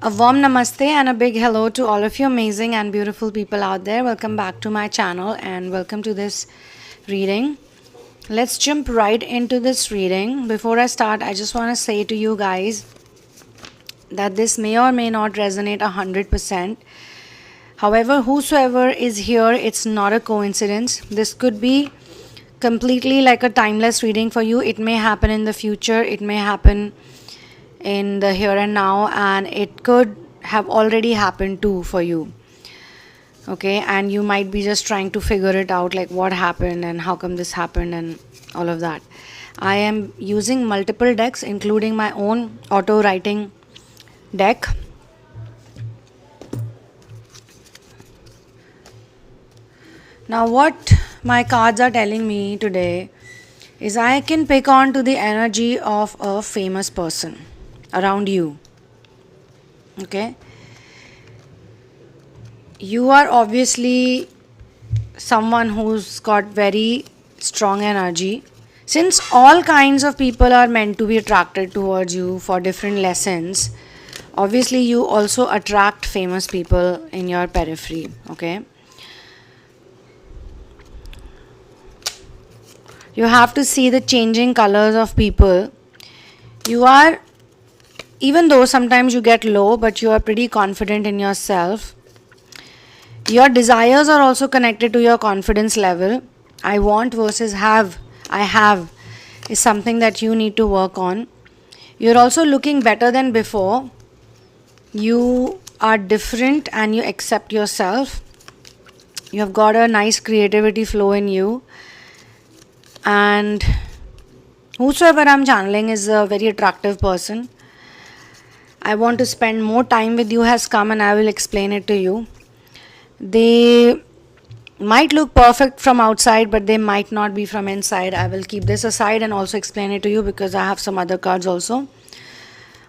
A warm namaste and a big hello to all of you amazing and beautiful people out there. Welcome back to my channel and welcome to this reading. Let's jump right into this reading. Before I start, I just want to say to you guys that this may or may not resonate 100%. However, whosoever is here, it's not a coincidence. This could be completely like a timeless reading for you. It may happen in the future, it may happen in the here and now, and it could have already happened too for you. Okay, and you might be just trying to figure it out, like what happened and how come this happened and all of that. I am using multiple decks, including my own auto writing deck. Now what my cards are telling me today is I can pick on to the energy of a famous person around you. Okay, you are obviously someone who's got very strong energy. Since all kinds of people are meant to be attracted towards you for different lessons, obviously you also attract famous people in your periphery. Okay, you have to see the changing colors of people. You are, even though sometimes you get low, but you are pretty confident in yourself. Your desires are also connected to your confidence level. I want versus have, I have is something that you need to work on. You're also looking better than before. You are different and you accept yourself. You have got a nice creativity flow in you. And whosoever I'm channeling is a very attractive person. I want to spend more time with you has come, and I will explain it to you. They might look perfect from outside, but they might not be from inside. I will keep this aside and also explain it to you because I have some other cards also.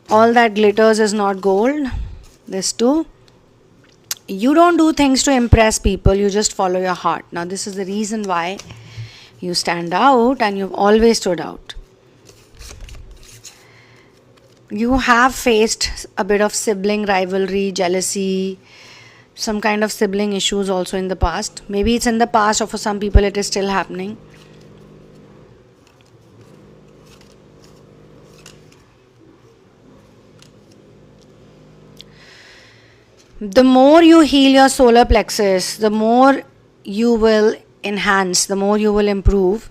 All that glitters is not gold. This too. You don't do things to impress people, you just follow your heart. Now this is the reason why you stand out and you've always stood out. You have faced a bit of sibling rivalry, jealousy, some kind of sibling issues also in the past. Maybe it's in the past, or for some people it is still happening. The more you heal your solar plexus, the more you will enhance, the more you will improve.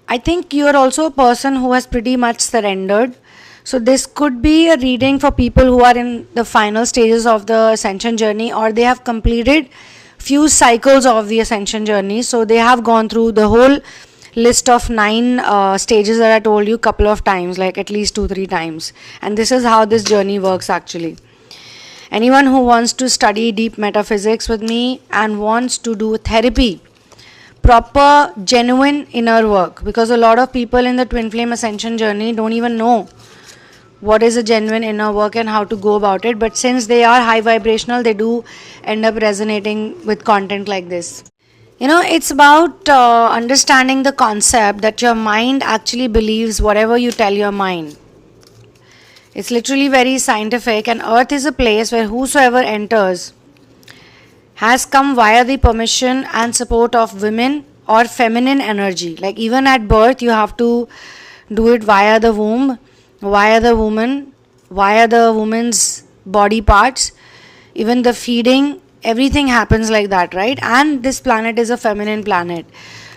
I think you are also a person who has pretty much surrendered. So this could be a reading for people who are in the final stages of the ascension journey, or they have completed few cycles of the ascension journey. So they have gone through the whole list of 9 stages that I told you couple of times, like at least 2-3 times. And this is how this journey works actually. Anyone who wants to study deep metaphysics with me and wants to do therapy, proper genuine inner work, because a lot of people in the twin flame ascension journey don't even know what is a genuine inner work and how to go about it, but since they are high vibrational, they do end up resonating with content like this. You know, it's about understanding the concept that your mind actually believes whatever you tell your mind. It's literally very scientific, and earth is a place where whosoever enters has come via the permission and support of women or feminine energy. Like even at birth, you have to do it via the womb, via the woman, via the woman's body parts. Even the feeding, everything happens like that, right? And this planet is a feminine planet.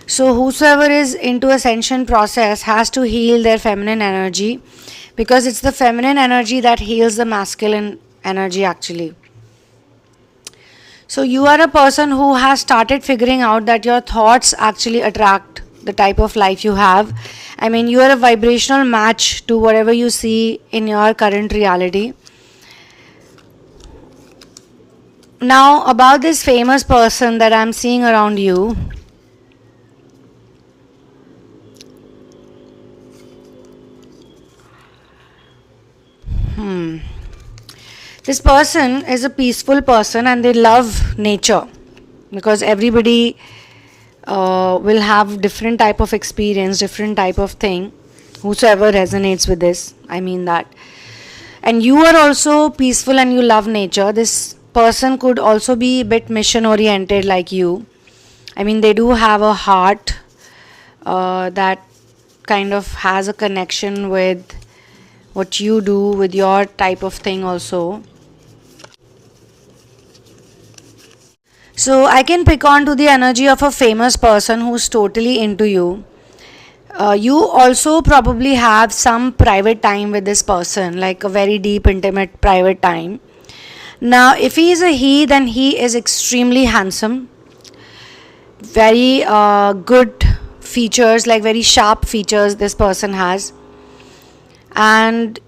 So whosoever is into ascension process has to heal their feminine energy, because it's the feminine energy that heals the masculine energy actually. So you are a person who has started figuring out that your thoughts actually attract the type of life you have. I mean, you are a vibrational match to whatever you see in your current reality. Now, about this famous person that I'm seeing around you. This person is a peaceful person and they love nature, because everybody will have different type of experience, different type of thing. whosoever resonates with this, I mean that. And you are also peaceful and you love nature. This person could also be a bit mission oriented like you. I mean, they do have a heart that kind of has a connection with what you do, with your type of thing also. So I can pick on to the energy of a famous person who's totally into you. You also probably have some private time with this person, like a very deep, intimate private time. Now, if he is a he, then he is extremely handsome, very good features, like very sharp features this person has. And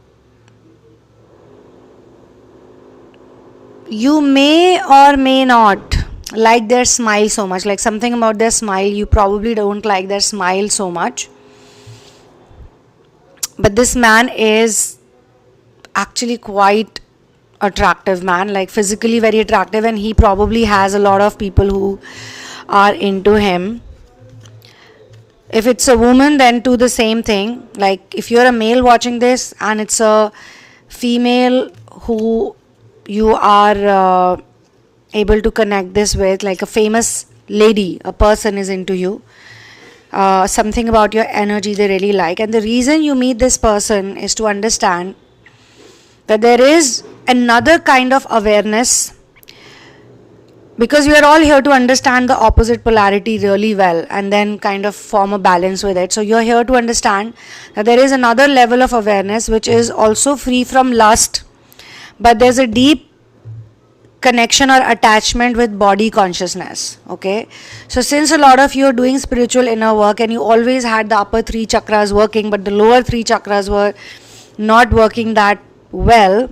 you may or may not like their smile so much, like something about their smile, you probably don't like their smile so much. But this man is actually quite attractive man, like physically very attractive, and he probably has a lot of people who are into him. If it's a woman, then do the same thing. Like if you're a male watching this and it's a female who you are able to connect this with, like a famous lady, a person is into you, something about your energy they really like. And the reason you meet this person is to understand that there is another kind of awareness, because we are all here to understand the opposite polarity really well and then kind of form a balance with it. So you're here to understand that there is another level of awareness which is also free from lust, but there's a deep connection or attachment with body consciousness. Okay, so since a lot of you are doing spiritual inner work and you always had the upper 3 chakras working but the lower 3 chakras were not working that well,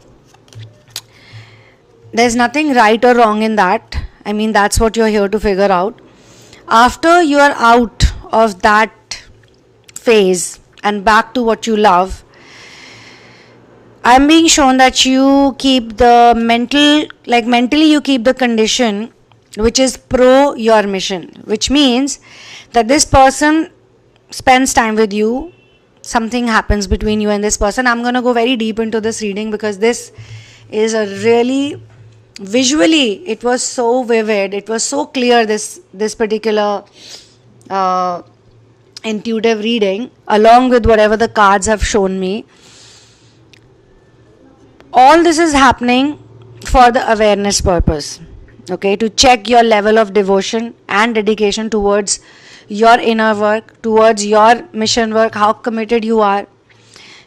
there's nothing right or wrong in that. I mean, that's what you're here to figure out. After you are out of that phase and back to what you love, I'm being shown that you keep the mentally you keep the condition which is pro your mission, which means that this person spends time with you, something happens between you and this person. I'm going to go very deep into this reading because this is a really, visually it was so vivid, it was so clear, this particular intuitive reading, along with whatever the cards have shown me. All this is happening for the awareness purpose, okay, to check your level of devotion and dedication towards your inner work, towards your mission work, how committed you are,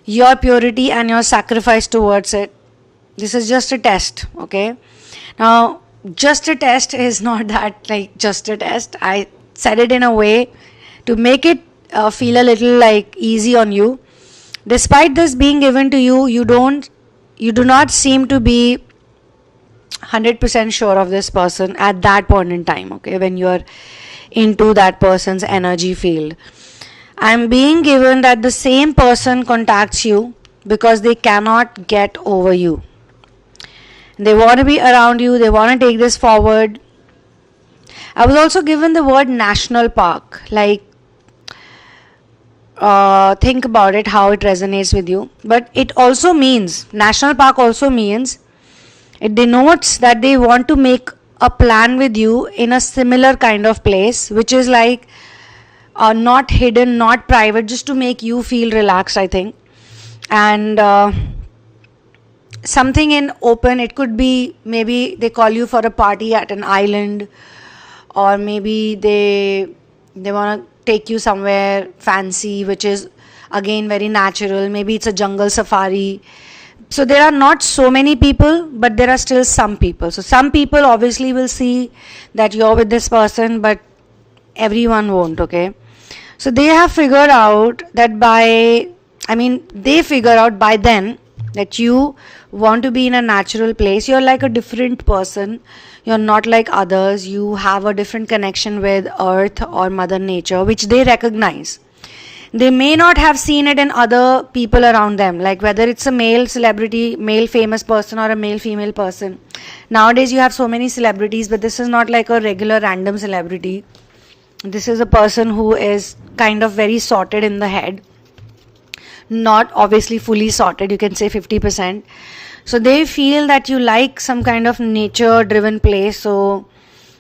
your purity and your sacrifice towards it. This is just a test, okay. Now, just a test is not that like just a test. I said it in a way to make it feel a little like easy on you. Despite this being given to you, you do not seem to be 100% sure of this person at that point in time, okay, when you're into that person's energy field. I'm being given that the same person contacts you because they cannot get over you. They want to be around you, they want to take this forward. I was also given the word national park, like think about it, how it resonates with you. But it also means, national park also means, it denotes that they want to make a plan with you in a similar kind of place, which is like not hidden, not private, just to make you feel relaxed, I think. And something in open, it could be maybe they call you for a party at an island, or maybe they want to take you somewhere fancy, which is again very natural. Maybe it's a jungle safari. So there are not so many people, but there are still some people. So some people obviously will see that you're with this person, but everyone won't, okay. So they have figured out that they figure out by then that you want to be in a natural place. You're like a different person. You're not like others. You have a different connection with earth or mother nature, which they recognize. They may not have seen it in other people around them, like whether it's a male celebrity, male famous person, or a male female person. Nowadays you have so many celebrities, but this is not like a regular random celebrity. This is a person who is kind of very sorted in the head. not obviously fully sorted, you can say 50%. So they feel that you like some kind of nature driven place, so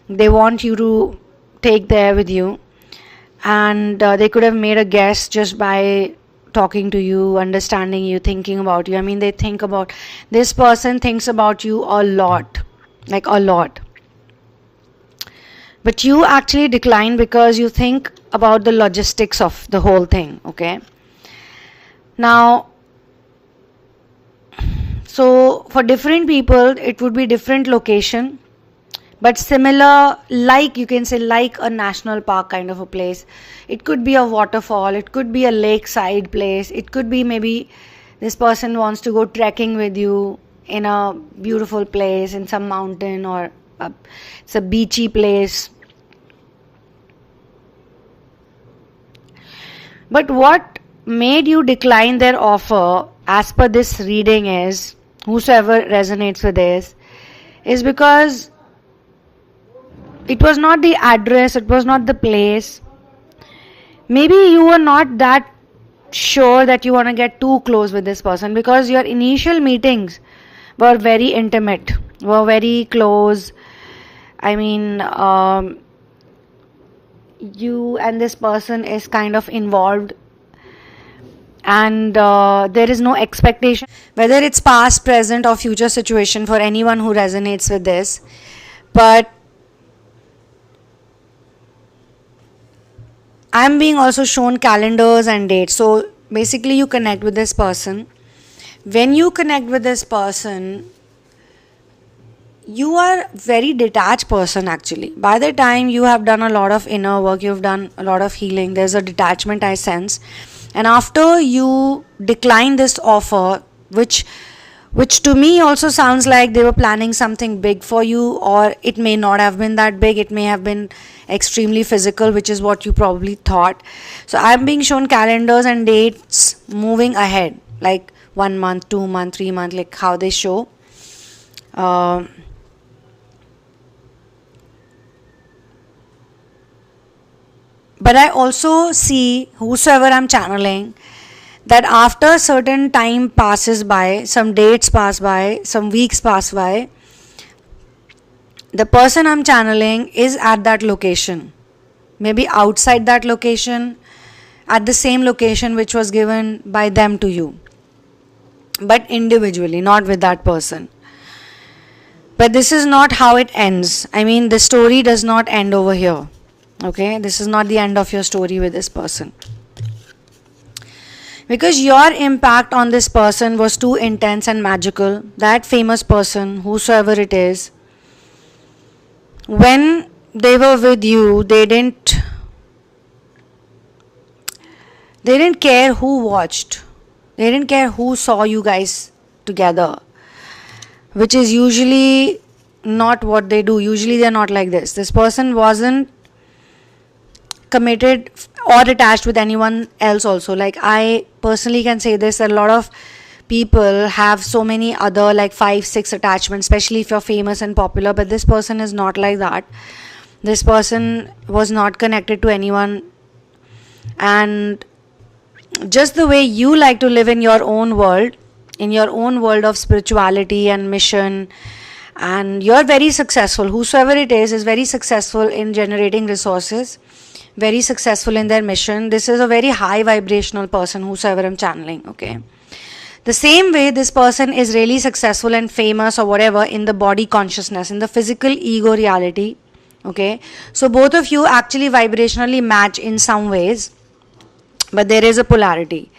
they want you to take there with you, and they could have made a guess just by talking to you, understanding you, thinking about you. I mean, they think about, this person thinks about you a lot, like a lot. But you actually decline because you think about the logistics of the whole thing, okay? Now, so for different people, it would be different location, but similar, like you can say, like a national park kind of a place. It could be a waterfall, it could be a lakeside place, it could be maybe this person wants to go trekking with you in a beautiful place, in some mountain, or it's a beachy place. But what made you decline their offer as per this reading is, whosoever resonates with this, is because it was not the address, it was not the place. Maybe you were not that sure that you want to get too close with this person, because your initial meetings were very intimate, were very close. I mean, you and this person is kind of involved, and there is no expectation, whether it's past, present, or future situation, for anyone who resonates with this. But I'm being also shown calendars and dates. So basically you connect with this person. When you connect with this person, you are a very detached person actually. By the time you have done a lot of inner work, you've done a lot of healing, there's a detachment I sense. And after you decline this offer, which to me also sounds like they were planning something big for you, or it may not have been that big, it may have been extremely physical, which is what you probably thought. So I'm being shown calendars and dates moving ahead, like 1 month, 2 month, 3 month, like how they show. But I also see, whosoever I'm channeling, that after certain time passes by, some dates pass by, some weeks pass by, the person I'm channeling is at that location, maybe outside that location, at the same location which was given by them to you, but individually, not with that person. But this is not how it ends. I mean, the story does not end over here. Okay, this is not the end of your story with this person. Because your impact on this person was too intense and magical. That famous person, whosoever it is, when they were with you, they didn't care who watched. They didn't care who saw you guys together, which is usually not what they do. Usually they're not like this. This person wasn't committed or attached with anyone else also. Like, I personally can say this, a lot of people have so many other, like 5-6 attachments, especially if you're famous and popular, but this person is not like that. This person was not connected to anyone, and just the way you like to live in your own world of spirituality and mission, and you're very successful. Whosoever it is very successful in generating resources, very successful in their mission. This is a very high vibrational person, whosoever I'm channeling, okay? The same way this person is really successful and famous or whatever in the body consciousness, in the physical ego reality, okay? So both of you actually vibrationally match in some ways, but there is a polarity.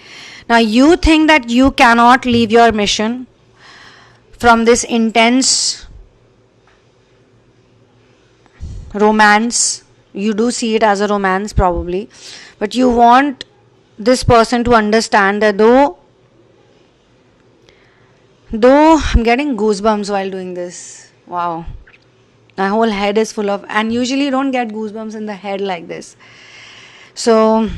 Now you think that you cannot leave your mission from this intense romance. You do see it as a romance probably, but you want this person to understand that though I'm getting goosebumps while doing this. Wow, my whole head is full of, and usually you don't get goosebumps in the head like this. So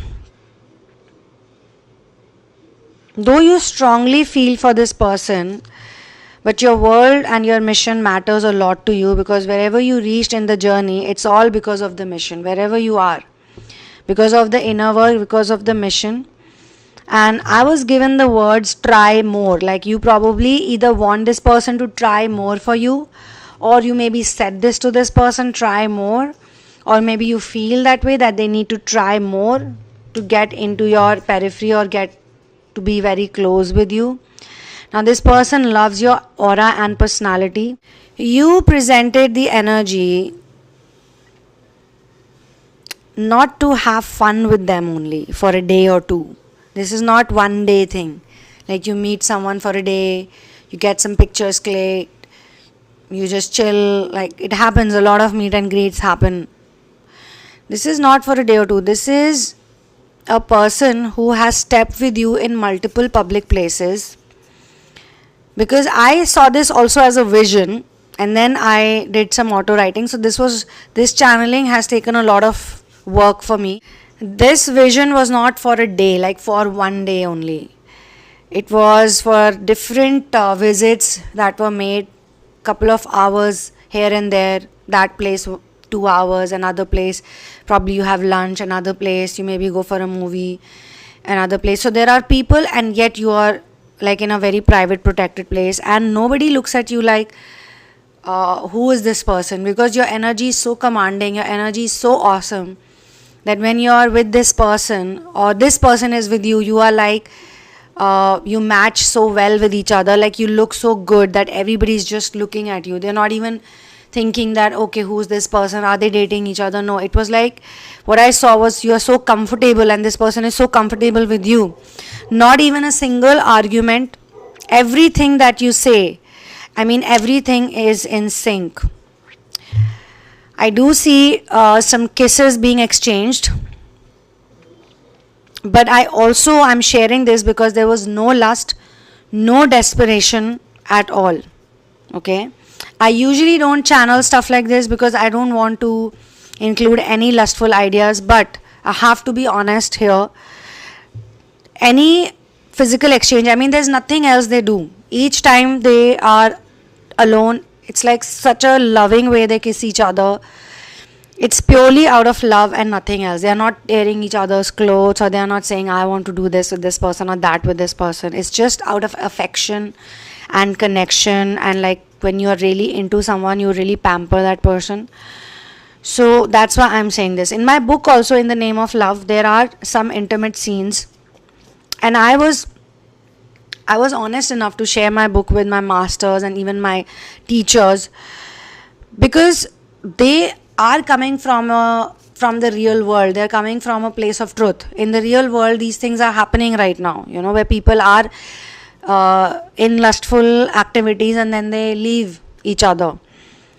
though you strongly feel for this person, but your world and your mission matters a lot to you, because wherever you reached in the journey, it's all because of the mission. Wherever you are, because of the inner work, because of the mission. and I was given the words try more. Like, you probably either want this person to try more for you, or you maybe said this to this person, try more, or maybe you feel that way, that they need to try more to get into your periphery or get to be very close with you. Now, this person loves your aura and personality. You presented the energy not to have fun with them only for a day or two. This is not one day thing. Like, you meet someone for a day, you get some pictures clicked, you just chill. Like, it happens, a lot of meet and greets happen. This is not for a day or two. This is a person who has stepped with you in multiple public places. Because I saw this also as a vision, and then I did some auto writing. So this channeling has taken a lot of work for me. This vision was not for a day, like for one day only. It was for different visits that were made, couple of hours here and there. That place 2 hours, another place probably you have lunch, another place you maybe go for a movie, another place. So there are people, and yet you are like in a very private, protected place, and nobody looks at you like who is this person, because your energy is so commanding, your energy is so awesome, that when you are with this person or this person is with you, you are like you match so well with each other. Like, you look so good that everybody is just looking at you. They're not even thinking that, okay, who's this person, are they dating each other? No, it was like, what I saw was, you are so comfortable and this person is so comfortable with you. Not even a single argument. Everything that you say, I mean, everything is in sync. I do see some kisses being exchanged, but I'm sharing this because there was no lust, no desperation at all. Okay, I usually don't channel stuff like this because I don't want to include any lustful ideas, but I have to be honest here. Any physical exchange, I mean, there's nothing else they do. Each time they are alone, it's like such a loving way they kiss each other. It's purely out of love and nothing else. They are not tearing each other's clothes, or they are not saying, I want to do this with this person or that with this person. It's just out of affection and connection, and like when you are really into someone, you really pamper that person. So that's why I'm saying this. In my book also, In the Name of Love, there are some intimate scenes, and I was honest enough to share my book with my masters and even my teachers, because they are coming from the real world. They're coming from a place of truth. In the real world, these things are happening right now, where people are in lustful activities and then they leave each other.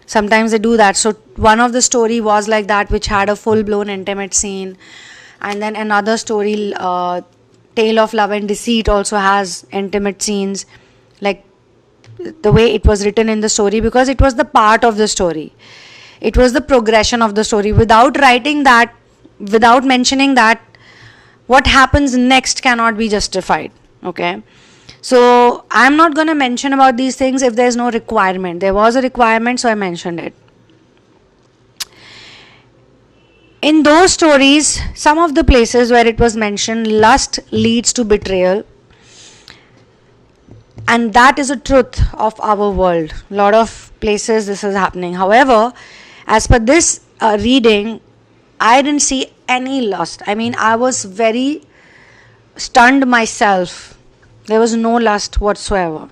Sometimes they do that. So one of the story was like that, which had a full-blown intimate scene, and then another story, Tale of Love and Deceit, also has intimate scenes, like the way it was written in the story, because it was the part of the story. It was the progression of the story. Without writing that, without mentioning that, what happens next cannot be justified. Okay, so I'm not going to mention about these things if there's no requirement. There was a requirement, so I mentioned it. In those stories, some of the places where it was mentioned, lust leads to betrayal, and that is a truth of our world. A lot of places this is happening. However, as per this reading, I didn't see any lust. I mean, I was very stunned myself. There was no lust whatsoever.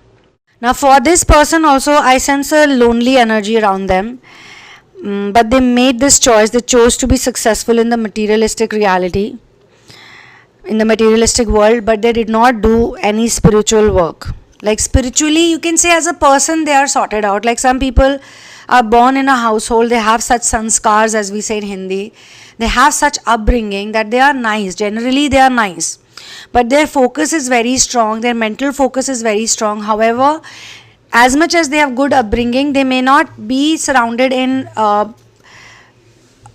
Now, for this person also, I sense a lonely energy around them. But they made this choice. They chose to be successful in the materialistic reality, in the materialistic world, but they did not do any spiritual work. Like, spiritually, you can say as a person, they are sorted out. Like, some people are born in a household, they have such sanskars, as we say in Hindi. They have such upbringing that they are nice. Generally, they are nice. But their focus is very strong. Their mental focus is very strong. However, as much as they have good upbringing, they may not be surrounded in an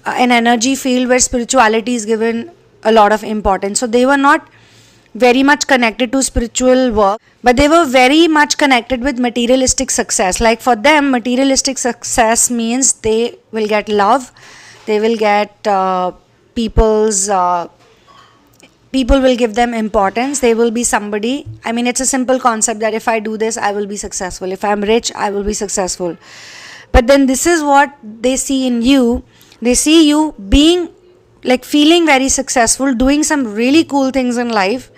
energy field where spirituality is given a lot of importance. So they were not very much connected to spiritual work, but they were very much connected with materialistic success. Like, for them, materialistic success means they will get love, they will get people's people will give them importance. They will be somebody. I mean, it's a simple concept that if I do this, I will be successful. If I'm rich, I will be successful. But then this is what they see in you. They see you being like feeling very successful, doing some really cool things in life,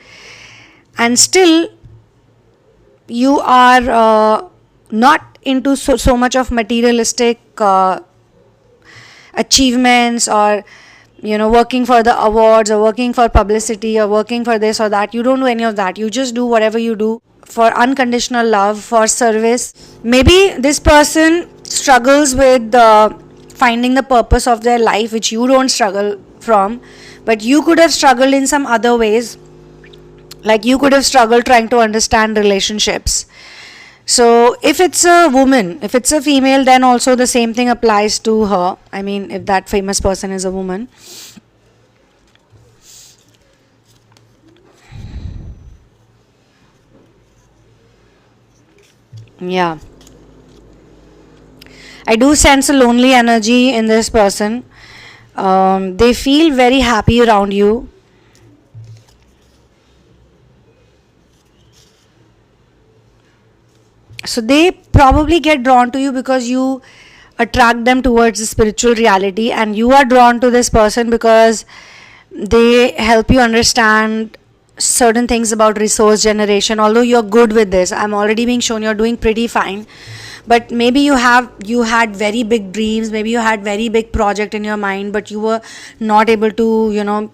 and still you are not into so much of materialistic achievements, or working for the awards, or working for publicity, or working for this or that. You don't do any of that. You just do whatever you do for unconditional love, for service. Maybe this person struggles with finding the purpose of their life, which you don't struggle from, but you could have struggled in some other ways. Like you could have struggled trying to understand relationships. So if it's a woman, if it's a female, then also the same thing applies to her. I mean, if that famous person is a woman. Yeah. I do sense a lonely energy in this person. They feel very happy around you. So they probably get drawn to you because you attract them towards the spiritual reality, and you are drawn to this person because they help you understand certain things about resource generation. Although you're good with this, I'm already being shown you're doing pretty fine, but maybe you had very big dreams, maybe you had very big project in your mind, but you were not able to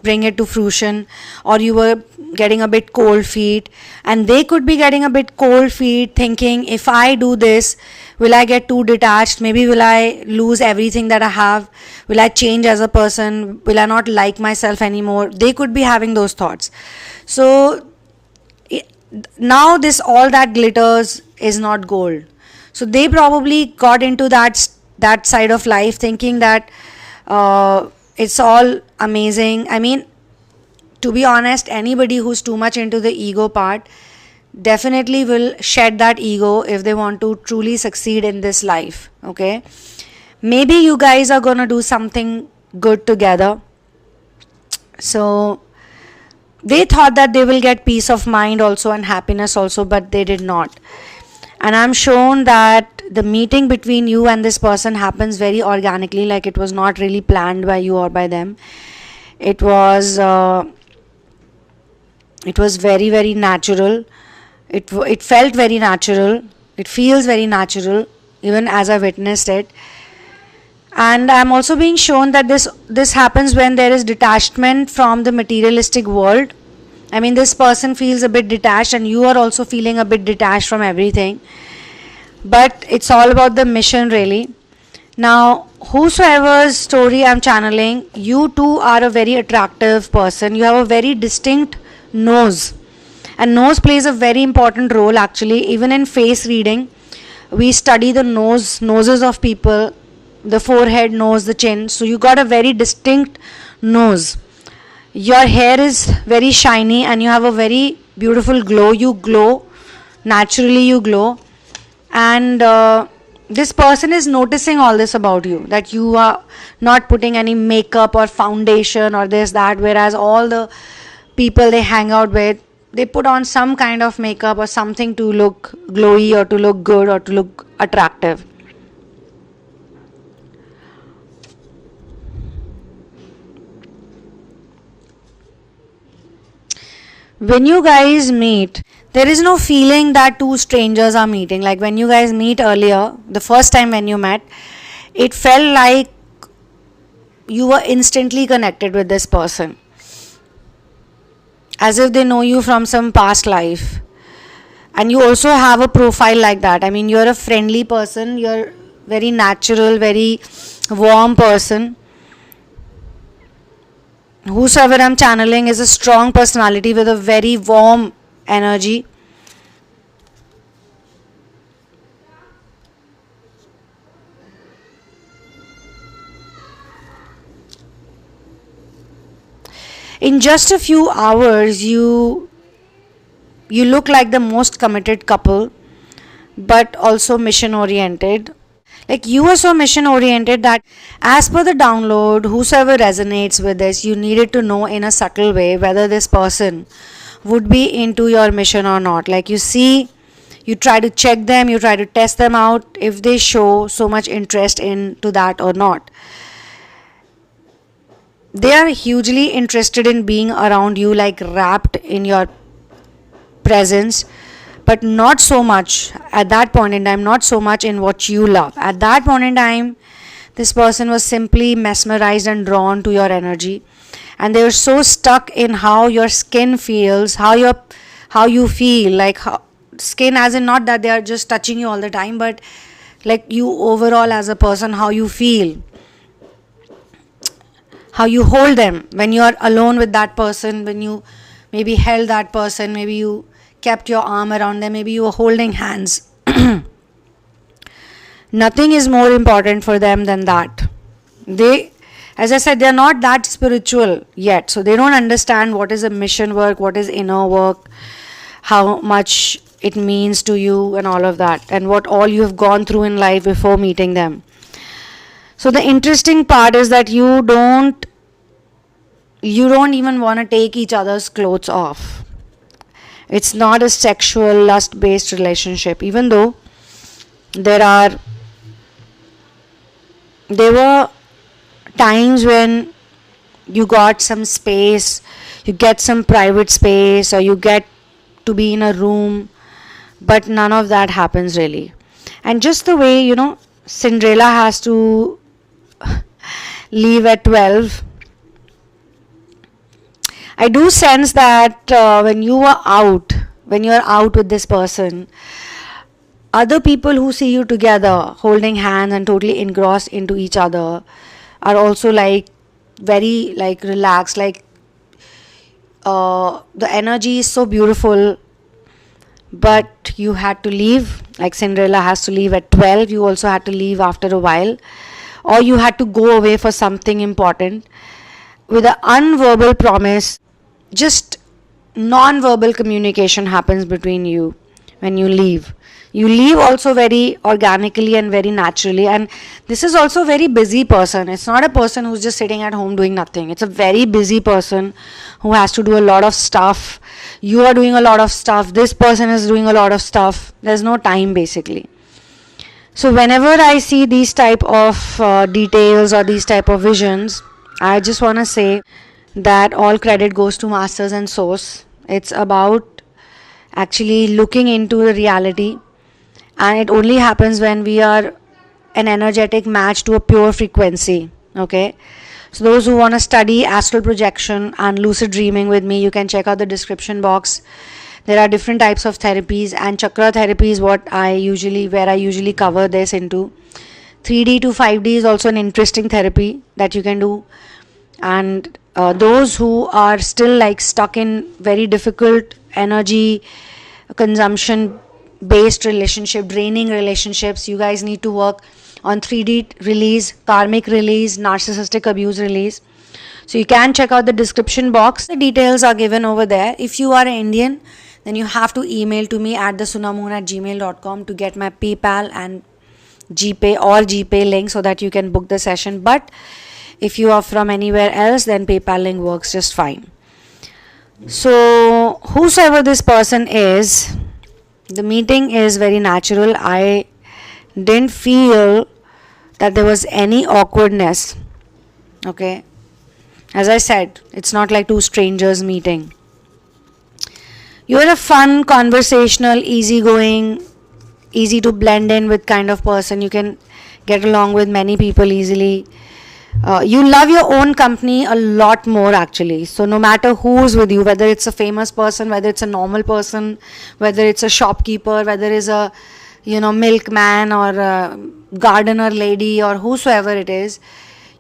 bring it to fruition, or you were getting a bit cold feet, and they could be getting a bit cold feet, thinking, if I do this, will I get too detached? Maybe will I lose everything that I have? Will I change as a person? Will I not like myself anymore? They could be having those thoughts. So now this, all that glitters is not gold. So they probably got into that side of life, thinking that it's all amazing. I mean, to be honest, anybody who's too much into the ego part definitely will shed that ego if they want to truly succeed in this life. Okay, maybe you guys are gonna do something good together. So they thought that they will get peace of mind also and happiness also, but they did not. And I'm shown that the meeting between you and this person happens very organically, like it was not really planned by you or by them. It was very, very natural. It felt very natural. It feels very natural, even as I witnessed it. And I'm also being shown that this happens when there is detachment from the materialistic world. I mean, this person feels a bit detached, and you are also feeling a bit detached from everything. But it's all about the mission, really. Now, whosoever's story I'm channeling, you too are a very attractive person. You have a very distinct nose, and nose plays a very important role actually. Even in face reading, we study the noses of people, the forehead, nose, the chin. So you got a very distinct nose. Your hair is very shiny, and you have a very beautiful glow. You glow naturally, you glow. And this person is noticing all this about you, that you are not putting any makeup or foundation or this that, whereas all the people they hang out with, they put on some kind of makeup or something to look glowy or to look good or to look attractive. When you guys meet, there is no feeling that two strangers are meeting. Like when you guys meet earlier, the first time when you met, it felt like you were instantly connected with this person, as if they know you from some past life. And you also have a profile like that. I mean, you're a friendly person, you're very natural, very warm person. Whosoever I'm channeling is a strong personality with a very warm energy. In just a few hours, you look like the most committed couple, but also mission oriented. Like, you are so mission oriented that as per the download, whosoever resonates with this, you needed to know in a subtle way whether this person would be into your mission or not. Like, you see, you try to check them, you try to test them out if they show so much interest into that or not. They are hugely interested in being around you, like wrapped in your presence, but not so much at that point in time, not so much in what you love. At that point in time, this person was simply mesmerized and drawn to your energy, and they were so stuck in how your skin feels, how you feel, like how, skin as in not that they are just touching you all the time, but like you overall as a person, how you feel, how you hold them when you are alone with that person, when you maybe held that person, maybe you kept your arm around them, maybe you were holding hands. Nothing is more important for them than that. They, as I said, they are not that spiritual yet, so they don't understand what is a mission work, what is inner work, how much it means to you and all of that, and what all you have gone through in life before meeting them. So the interesting part is that you don't even want to take each other's clothes off. It's not a sexual lust based relationship, even though there were times when you got some space, you get some private space, or you get to be in a room, but none of that happens really. And just the way, Cinderella has to leave at 12, I do sense that when you are out with this person, other people who see you together holding hands and totally engrossed into each other are also like very like relaxed, like the energy is so beautiful. But you had to leave, like Cinderella has to leave at 12, you also had to leave after a while, or you had to go away for something important with an unverbal promise. Just non-verbal communication happens between you when you leave. You leave also very organically and very naturally, and this is also a very busy person. It's not a person who's just sitting at home doing nothing. It's a very busy person who has to do a lot of stuff. You are doing a lot of stuff, this person is doing a lot of stuff. There's no time basically. So whenever I see these type of details or these type of visions, I just want to say that all credit goes to masters and source. It's about actually looking into the reality, and it only happens when we are an energetic match to a pure frequency. Okay, so those who want to study astral projection and lucid dreaming with me, you can check out the description box. There are different types of therapies, and chakra therapy is where I usually cover this into. 3D to 5D is also an interesting therapy that you can do, and those who are still like stuck in very difficult energy consumption based relationship, draining relationships, you guys need to work on 3D release, karmic release, narcissistic abuse release. So you can check out the description box. The details are given over there. If you are an Indian, then you have to email to me at thesunamoon@gmail.com to get my PayPal and GPAY link so that you can book the session. But if you are from anywhere else, then PayPal link works just fine. So whosoever this person is, the meeting is very natural. I didn't feel that there was any awkwardness. Okay, as I said, it's not like two strangers meeting. You're a fun, conversational, easygoing, easy to blend in with kind of person. You can get along with many people easily. You love your own company a lot more actually. So no matter who's with you, whether it's a famous person, whether it's a normal person, whether it's a shopkeeper, whether it's a milkman or a gardener lady or whosoever it is,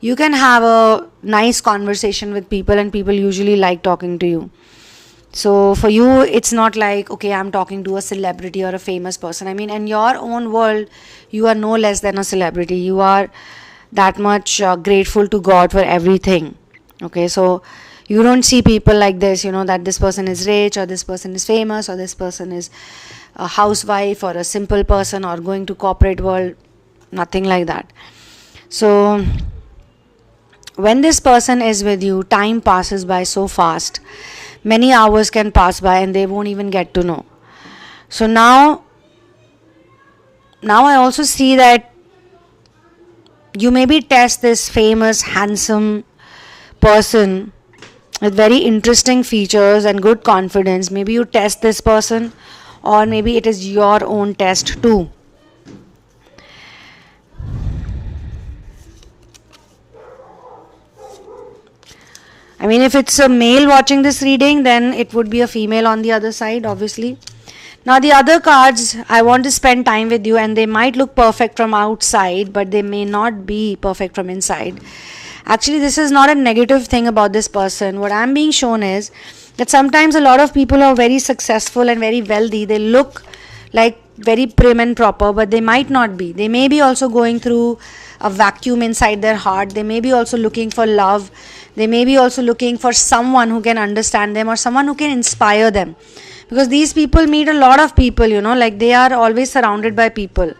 you can have a nice conversation with people, and people usually like talking to you. So for you, it's not like, okay, I'm talking to a celebrity or a famous person. I mean, in your own world, you are no less than a celebrity. You are that much grateful to God for everything. Okay, so you don't see people like this, that this person is rich or this person is famous or this person is a housewife or a simple person or going to corporate world. nothing like that. So when this person is with you, time passes by so fast. Many hours can pass by and they won't even get to know. So now I also see that you maybe test this famous, handsome person with very interesting features and good confidence. Maybe you test this person, or maybe it is your own test too. I mean, if it's a male watching this reading, then it would be a female on the other side, obviously. Now the other cards, I want to spend time with you, and they might look perfect from outside, but they may not be perfect from inside. Actually, this is not a negative thing about this person. What I'm being shown is that sometimes a lot of people are very successful and very wealthy. They look like very prim and proper, but they might not be. They may be also going through a vacuum inside their heart. They may be also looking for love. They may be also looking for someone who can understand them or someone who can inspire them. Because these people meet a lot of people, like they are always surrounded by people.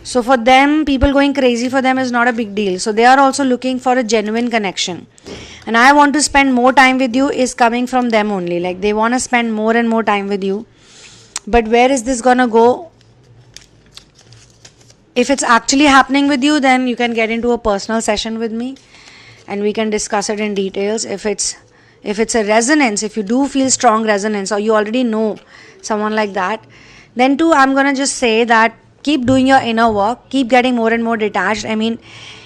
So for them, people going crazy for them is not a big deal. So they are also looking for a genuine connection. And I want to spend more time with you is coming from them only. Like they want to spend more and more time with you. But where is this gonna go? If it's actually happening with you, then you can get into a personal session with me and we can discuss it in details. If it's a resonance, if you do feel strong resonance, or you already know someone like that, then too I'm gonna just say that keep doing your inner work, keep getting more and more detached. I mean,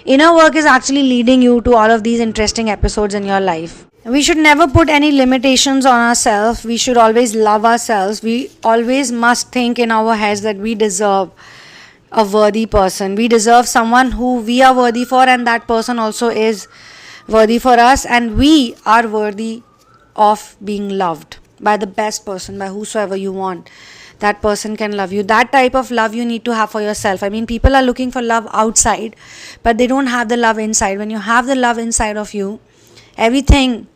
inner work is actually leading you to all of these interesting episodes in your life. We should never put any limitations on ourselves. We should always love ourselves. We always must think in our heads that we deserve a worthy person. We deserve someone who we are worthy for, and that person also is worthy for us, and we are worthy of being loved by the best person, by whosoever you want. That person can love you. That type of love you need to have for yourself. I mean, people are looking for love outside, but they don't have the love inside. When you have the love inside of you, everything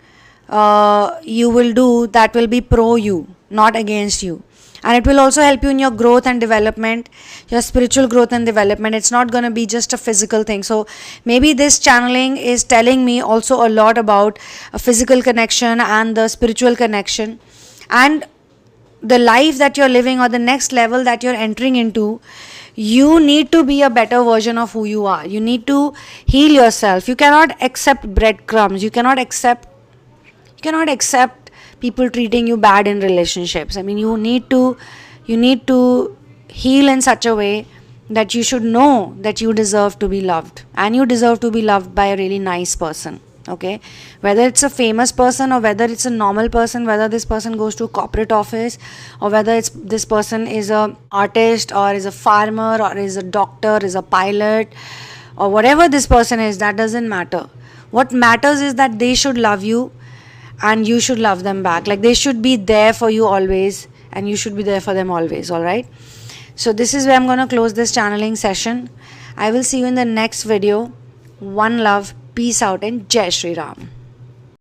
you will do, that will be pro you, not against you. And it will also help you in your growth and development, your spiritual growth and development. It's not going to be just a physical thing. So maybe this channeling is telling me also a lot about a physical connection and the spiritual connection. And the life that you're living, or the next level that you're entering into, you need to be a better version of who you are. You need to heal yourself. You cannot accept breadcrumbs. You cannot accept people treating you bad in relationships. I mean, you need to heal in such a way that you should know that you deserve to be loved, and you deserve to be loved by a really nice person. Okay, whether it's a famous person or whether it's a normal person, whether this person goes to a corporate office, or whether this person is a artist or is a farmer or is a doctor, is a pilot, or whatever this person is, that doesn't matter. What matters is that they should love you and you should love them back. Like they should be there for you always, and you should be there for them always. All right, so this is where I'm going to close this channeling session. I will see you in the next video. One love, peace out, and Jai Shri Ram.